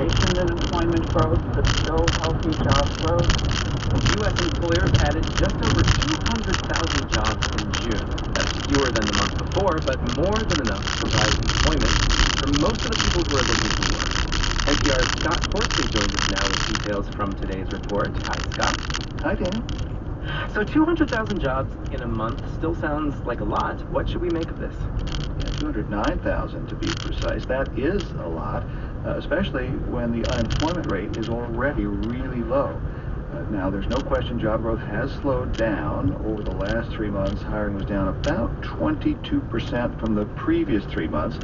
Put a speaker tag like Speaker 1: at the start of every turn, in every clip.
Speaker 1: deceleration in employment growth, but still healthy job growth.
Speaker 2: U.S. employers added just over 200,000 jobs in June. That's fewer than the month before, but more than enough to provide employment for most of the people who are looking for work. NPR's Scott Horsley joins us now with details from today's report. Hi, Scott.
Speaker 3: Hi, Dan.
Speaker 2: So 200,000 jobs in a month still sounds like a lot. What should we make of this?
Speaker 3: Yeah, 209,000 to be precise. That is a lot, especially when the unemployment rate is already really low. Now, there's no question job growth has slowed down. Over the last 3 months, hiring was down about 22% from the previous 3 months.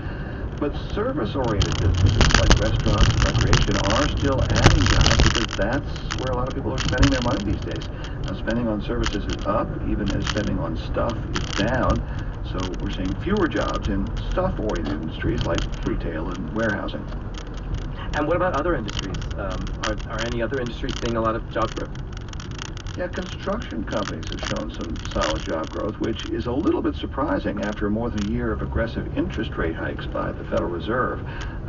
Speaker 3: But service-oriented businesses like restaurants and recreation are still adding jobs because that's where a lot of people are spending their money these days. Now, spending on services is up, even as spending on stuff is down. So we're seeing fewer jobs in stuff-oriented industries like retail and warehousing.
Speaker 2: And what about other industries? Are any other industries seeing a lot of job growth?
Speaker 3: Yeah, construction companies have shown some solid job growth, which is a little bit surprising after more than a year of aggressive interest rate hikes by the Federal Reserve.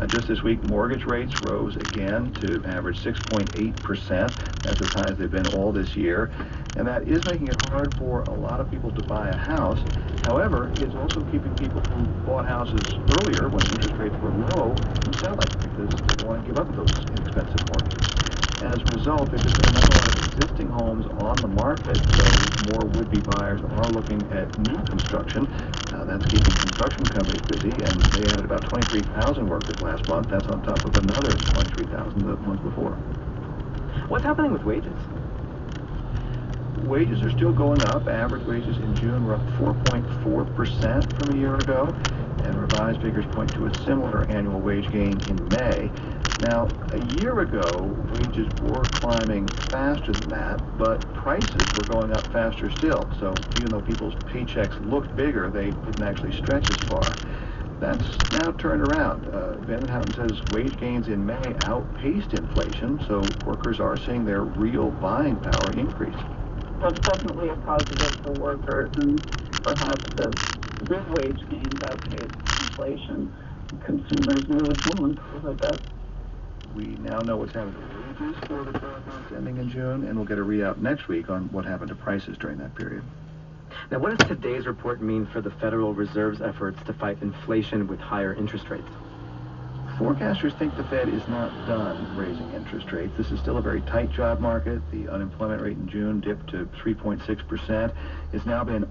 Speaker 3: Just this week, mortgage rates rose again to average 6.8%. That's as high as they've been all this year. And that is making it hard for a lot of people to buy a house. However, it's also keeping people who bought houses earlier when interest rates were low from selling because they don't want to give up those inexpensive mortgages. As a result, there's just been not a lot of existing homes on the market, so more would-be buyers are looking at new construction. That's keeping construction companies busy, and they added about 23,000 workers last month. That's on top of another 23,000 the month before.
Speaker 2: What's happening with wages?
Speaker 3: Wages are still going up. Average wages in June were up 4.4% from a year ago, and revised figures point to a similar annual wage gain in May. Now, a year ago, wages were climbing faster than that, but prices were going up faster still. So even though people's paychecks looked bigger, they didn't actually stretch as far. That's now turned around. Van Houten says wage gains in May outpaced inflation, so workers are seeing their real buying power increase.
Speaker 1: That's definitely a positive for workers, and perhaps as real wage gains outpace inflation, consumers' moods will improve, I bet.
Speaker 3: We now know what's happened to wages for the 12 months ending in June, and we'll get a readout next week on what happened to prices during that period.
Speaker 2: Now, what does today's report mean for the Federal Reserve's efforts to fight inflation with higher interest rates?
Speaker 3: Forecasters think the Fed is not done raising interest rates. This is still a very tight job market. The unemployment rate in June dipped to 3.6%. It's now been